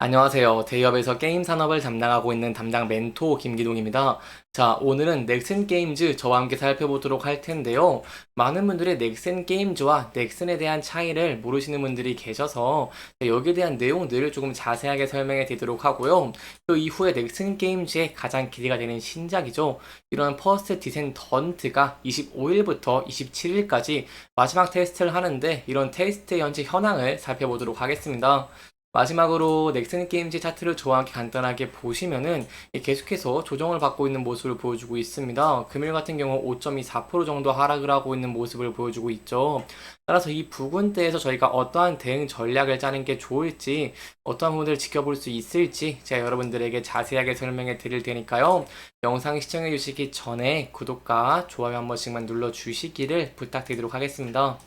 안녕하세요. 대기업에서 게임 산업을 담당하고 있는 담당 멘토 김기동입니다. 자, 오늘은 넥슨 게임즈 저와 함께 살펴보도록 할 텐데요. 많은 분들이 넥슨 게임즈와 넥슨에 대한 차이를 모르시는 분들이 계셔서 여기에 대한 내용들을 조금 자세하게 설명해 드리도록 하고요. 그 이후에 넥슨 게임즈의 가장 기대가 되는 신작이죠. 이런 퍼스트 디센던트가 25일부터 27일까지 마지막 테스트를 하는데 이런 테스트의 현재 현황을 살펴보도록 하겠습니다. 마지막으로 넥슨 게임즈 차트를 저와 함께 간단하게 보시면은 계속해서 조정을 받고 있는 모습을 보여주고 있습니다. 금일 같은 경우 5.24% 정도 하락을 하고 있는 모습을 보여주고 있죠. 따라서 이 부분대에서 저희가 어떠한 대응 전략을 짜는 게 좋을지, 어떠한 부분들을 지켜볼 수 있을지 제가 여러분들에게 자세하게 설명해 드릴 테니까요. 영상 시청해 주시기 전에 구독과 좋아요 한 번씩만 눌러 주시기를 부탁드리도록 하겠습니다.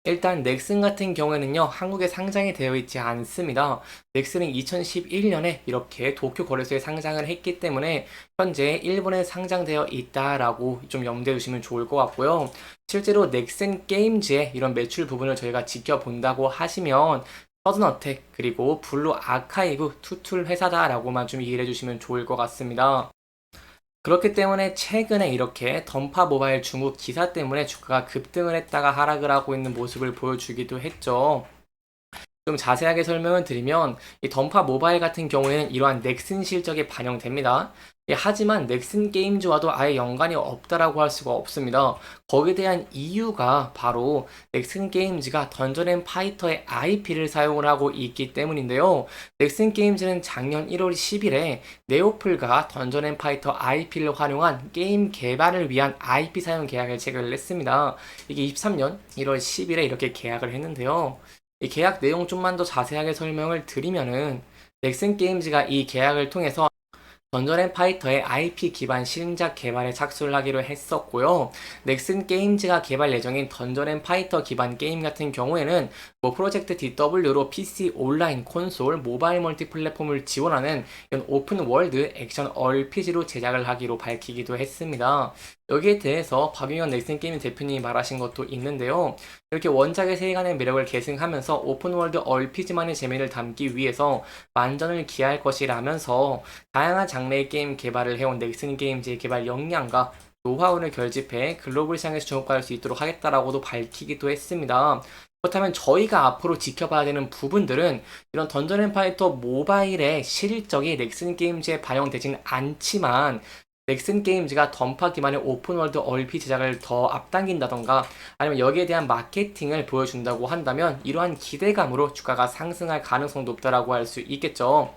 일단 넥슨 같은 경우에는요, 한국에 상장이 되어 있지 않습니다. 넥슨은 2011년에 이렇게 도쿄 거래소에 상장을 했기 때문에 현재 일본에 상장되어 있다라고 좀 염두에 두시면 좋을 것 같고요. 실제로 넥슨 게임즈의 이런 매출 부분을 저희가 지켜본다고 하시면 서든어택 그리고 블루 아카이브 투툴 회사다라고만 좀 이해해 주시면 좋을 것 같습니다. 그렇기 때문에 최근에 이렇게 던파 모바일 중국 기사 때문에 주가가 급등을 했다가 하락을 하고 있는 모습을 보여주기도 했죠. 좀 자세하게 설명을 드리면 이 던파 모바일 같은 경우에는 이러한 넥슨 실적에 반영됩니다. 하지만 넥슨 게임즈와도 아예 연관이 없다라고 할 수가 없습니다. 거기에 대한 이유가 바로 넥슨 게임즈가 던전 앤 파이터의 IP를 사용을 하고 있기 때문인데요. 넥슨 게임즈는 작년 1월 10일에 네오플과 던전 앤 파이터 IP를 활용한 게임 개발을 위한 IP 사용 계약을 체결을 했습니다. 이게 23년 1월 10일에 이렇게 계약을 했는데요. 이 계약 내용 좀만 더 자세하게 설명을 드리면은 넥슨 게임즈가 이 계약을 통해서 던전 앤 파이터의 IP 기반 신작 개발에 착수를 하기로 했었고요. 넥슨 게임즈가 개발 예정인 던전 앤 파이터 기반 게임 같은 경우에는 뭐 프로젝트 DW로 PC 온라인 콘솔 모바일 멀티 플랫폼을 지원하는 이런 오픈 월드 액션 RPG로 제작을 하기로 밝히기도 했습니다. 여기에 대해서 박용현 넥슨 게임 대표님이 말하신 것도 있는데요. 이렇게 원작의 세계관의 매력을 계승하면서 오픈월드 RPG만의 재미를 담기 위해서 만전을 기할 것이라면서 다양한 장르의 게임 개발을 해온 넥슨 게임즈의 개발 역량과 노하우를 결집해 글로벌 시장에서 주목받을 수 있도록 하겠다라고도 밝히기도 했습니다. 그렇다면 저희가 앞으로 지켜봐야 되는 부분들은 이런 던전 앤 파이터 모바일의 실적이 넥슨 게임즈에 반영되진 않지만 넥슨 게임즈가 던파 기반의 오픈월드 RPG 제작을 더 앞당긴다던가 아니면 여기에 대한 마케팅을 보여준다고 한다면 이러한 기대감으로 주가가 상승할 가능성도 높다라고 할 수 있겠죠.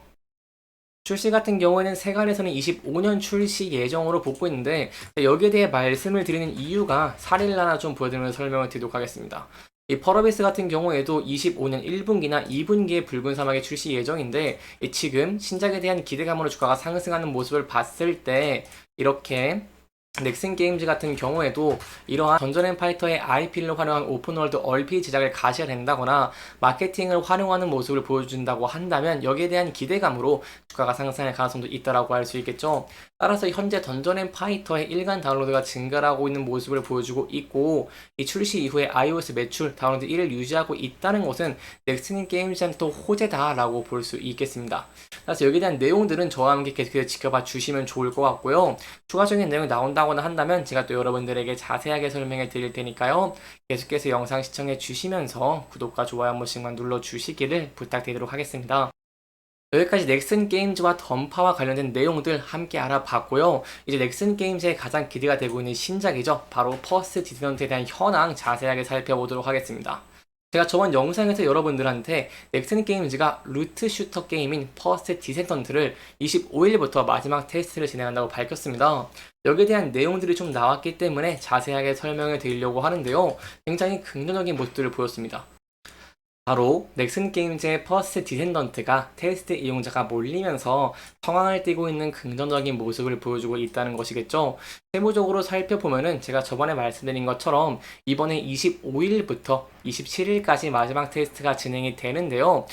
출시 같은 경우에는 세간에서는 25년 출시 예정으로 보고 있는데 여기에 대해 말씀을 드리는 이유가 사례를 하나 좀 보여드리면서 설명을 드리도록 하겠습니다. 이 펄어비스 같은 경우에도 25년 1분기나 2분기에 붉은 사막에 출시 예정인데 지금 신작에 대한 기대감으로 주가가 상승하는 모습을 봤을 때 이렇게 넥슨 게임즈 같은 경우에도 이러한 던전 앤 파이터의 IP를 활용한 오픈월드 RPG 제작을 가시가 된다거나 마케팅을 활용하는 모습을 보여준다고 한다면 여기에 대한 기대감으로 주가가 상승할 가능성도 있다라고 할 수 있겠죠. 따라서 현재 던전 앤 파이터의 일간 다운로드가 증가하고 있는 모습을 보여주고 있고 이 출시 이후에 iOS 매출 다운로드 1을 유지하고 있다는 것은 넥슨 게임즈한테 또 호재다라고 볼 수 있겠습니다. 그래서 여기에 대한 내용들은 저와 함께 계속해서 지켜봐 주시면 좋을 것 같고요. 추가적인 내용이 나온다거나 한다면 제가 또 여러분들에게 자세하게 설명해 드릴 테니까요. 계속해서 영상 시청해 주시면서 구독과 좋아요 한 번씩만 눌러 주시기를 부탁드리도록 하겠습니다. 여기까지 넥슨 게임즈와 던파와 관련된 내용들 함께 알아봤고요. 이제 넥슨 게임즈의 가장 기대가 되고 있는 신작이죠. 바로 퍼스트 디센던트에 대한 현황 자세하게 살펴보도록 하겠습니다. 제가 저번 영상에서 여러분들한테 넥슨 게임즈가 루트 슈터 게임인 퍼스트 디센던트를 25일부터 마지막 테스트를 진행한다고 밝혔습니다. 여기에 대한 내용들이 좀 나왔기 때문에 자세하게 설명을 드리려고 하는데요. 굉장히 긍정적인 모습들을 보였습니다. 바로 넥슨 게임즈의 퍼스트 디센던트가 테스트 이용자가 몰리면서 성황을 띠고 있는 긍정적인 모습을 보여주고 있다는 것이겠죠. 세부적으로 살펴보면은 제가 저번에 말씀드린 것처럼 이번에 25일부터 27일까지 마지막 테스트가 진행이 되는데요.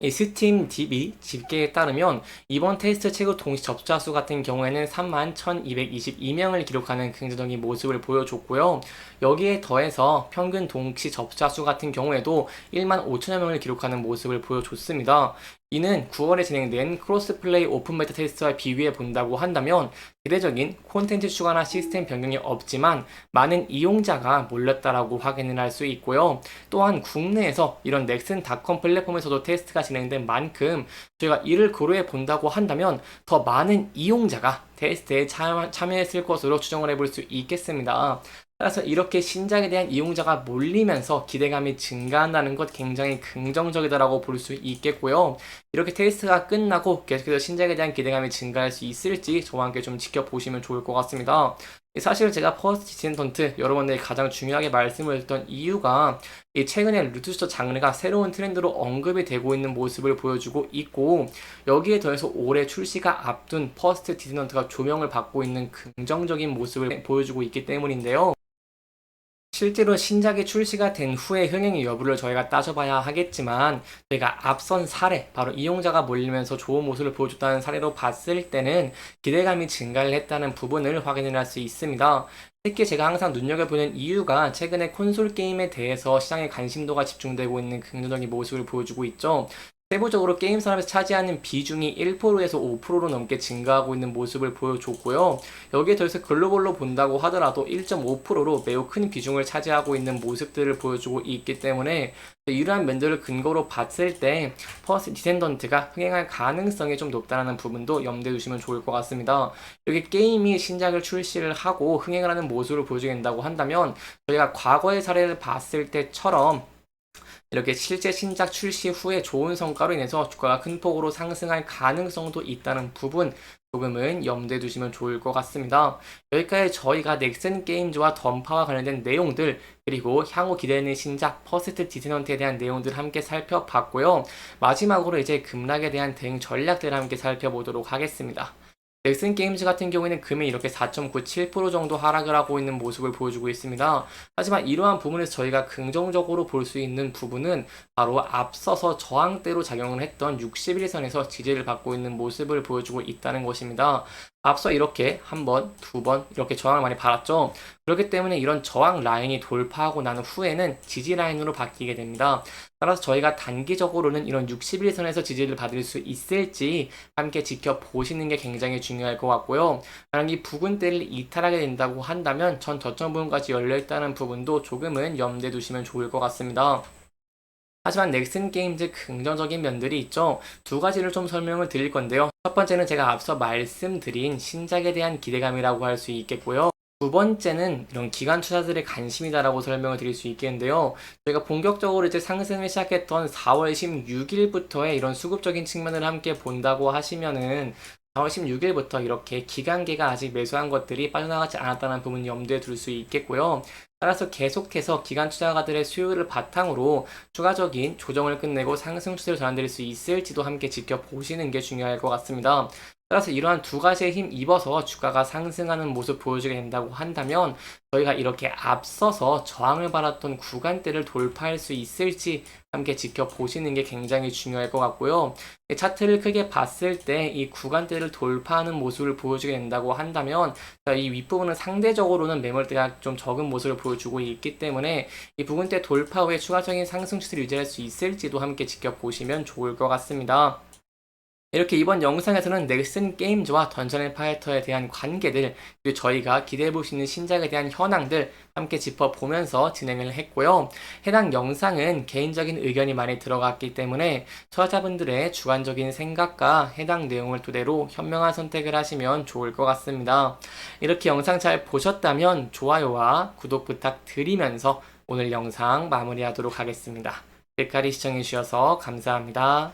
이 스팀 DB 집계에 따르면 이번 테스트 최고 동시 접자 수 같은 경우에는 31,222명을 기록하는 긍정적인 모습을 보여줬고요. 여기에 더해서 평균 동시 접자 수 같은 경우에도 15,000여 명을 기록하는 모습을 보여줬습니다. 이는 9월에 진행된 크로스플레이 오픈 베타 테스트와 비교해 본다고 한다면 대대적인 콘텐츠 추가나 시스템 변경이 없지만 많은 이용자가 몰렸다라고 확인을 할 수 있고요. 또한 국내에서 이런 넥슨닷컴 플랫폼에서도 테스트가 진행된 만큼 저희가 이를 고려해 본다고 한다면 더 많은 이용자가 테스트에 참여했을 것으로 추정을 해볼 수 있겠습니다. 따라서 이렇게 신작에 대한 이용자가 몰리면서 기대감이 증가한다는 것 굉장히 긍정적이다라고 볼 수 있겠고요. 이렇게 테스트가 끝나고 계속해서 신작에 대한 기대감이 증가할 수 있을지 저와 함께 좀 지켜보시면 좋을 것 같습니다. 사실 제가 퍼스트 디센던트 여러분들이 가장 중요하게 말씀을 드렸던 이유가 이 최근에 루트슈터 장르가 새로운 트렌드로 언급이 되고 있는 모습을 보여주고 있고 여기에 더해서 올해 출시가 앞둔 퍼스트 디센던트가 조명을 받고 있는 긍정적인 모습을 보여주고 있기 때문인데요. 실제로 신작이 출시가 된 후에 흥행 여부를 저희가 따져봐야 하겠지만 저희가 앞선 사례, 바로 이용자가 몰리면서 좋은 모습을 보여줬다는 사례로 봤을 때는 기대감이 증가를 했다는 부분을 확인을 할 수 있습니다. 특히 제가 항상 눈여겨보는 이유가 최근에 콘솔 게임에 대해서 시장의 관심도가 집중되고 있는 긍정적인 모습을 보여주고 있죠. 세부적으로 게임 산업에서 차지하는 비중이 1%에서 5%로 넘게 증가하고 있는 모습을 보여줬고요. 여기에 더해서 글로벌로 본다고 하더라도 1.5%로 매우 큰 비중을 차지하고 있는 모습들을 보여주고 있기 때문에 이러한 면들을 근거로 봤을 때 퍼스트 디센던트가 흥행할 가능성이 좀 높다는 부분도 염두에 두시면 좋을 것 같습니다. 이렇게 게임이 신작을 출시를 하고 흥행을 하는 모습을 보여주게 된다고 한다면 저희가 과거의 사례를 봤을 때처럼 이렇게 실제 신작 출시 후에 좋은 성과로 인해서 주가가 큰 폭으로 상승할 가능성도 있다는 부분 조금은 염두에 두시면 좋을 것 같습니다. 여기까지 저희가 넥슨 게임즈와 던파와 관련된 내용들 그리고 향후 기대되는 신작 퍼스트 디센던트에 대한 내용들 함께 살펴봤고요. 마지막으로 이제 급락에 대한 대응 전략들을 함께 살펴보도록 하겠습니다. 넥슨 게임즈 같은 경우에는 금일 이렇게 4.97% 정도 하락을 하고 있는 모습을 보여주고 있습니다. 하지만 이러한 부분에서 저희가 긍정적으로 볼 수 있는 부분은 바로 앞서서 저항대로 작용을 했던 61선에서 지지를 받고 있는 모습을 보여주고 있다는 것입니다. 앞서 이렇게 한 번, 두 번 이렇게 저항을 많이 받았죠. 그렇기 때문에 이런 저항 라인이 돌파하고 난 후에는 지지 라인으로 바뀌게 됩니다. 따라서 저희가 단기적으로는 이런 61선에서 지지를 받을 수 있을지 함께 지켜보시는 게 굉장히 중요할 것 같고요. 만약 이 부근대를 이탈하게 된다고 한다면 전 저점 부분까지 열려있다는 부분도 조금은 염두에 두시면 좋을 것 같습니다. 하지만 넥슨 게임즈 긍정적인 면들이 있죠. 두 가지를 좀 설명을 드릴 건데요. 첫 번째는 제가 앞서 말씀드린 신작에 대한 기대감이라고 할 수 있겠고요. 두 번째는 이런 기관 투자들의 관심이다라고 설명을 드릴 수 있겠는데요. 저희가 본격적으로 이제 상승을 시작했던 4월 16일부터의 이런 수급적인 측면을 함께 본다고 하시면은 4월 16일부터 이렇게 기관계가 아직 매수한 것들이 빠져나가지 않았다는 부분 염두에 둘 수 있겠고요. 따라서 계속해서 기관 투자가들의 수요를 바탕으로 추가적인 조정을 끝내고 상승 추세로 전환될 수 있을지도 함께 지켜보시는 게 중요할 것 같습니다. 따라서 이러한 두 가지에 힘 입어서 주가가 상승하는 모습 보여주게 된다고 한다면 저희가 이렇게 앞서서 저항을 받았던 구간대를 돌파할 수 있을지 함께 지켜보시는 게 굉장히 중요할 것 같고요. 차트를 크게 봤을 때 이 구간대를 돌파하는 모습을 보여주게 된다고 한다면 이 윗부분은 상대적으로는 매물대가 좀 적은 모습을 보여주고 있기 때문에 이 부분대 돌파 후에 추가적인 상승 추세를 유지할 수 있을지도 함께 지켜보시면 좋을 것 같습니다. 이렇게 이번 영상에서는 넥슨 게임즈와 던전 앤 파이터에 대한 관계들 그리고 저희가 기대해볼 수 있는 신작에 대한 현황들 함께 짚어보면서 진행을 했고요. 해당 영상은 개인적인 의견이 많이 들어갔기 때문에 투자자분들의 주관적인 생각과 해당 내용을 토대로 현명한 선택을 하시면 좋을 것 같습니다. 이렇게 영상 잘 보셨다면 좋아요와 구독 부탁드리면서 오늘 영상 마무리하도록 하겠습니다. 끝까지 시청해주셔서 감사합니다.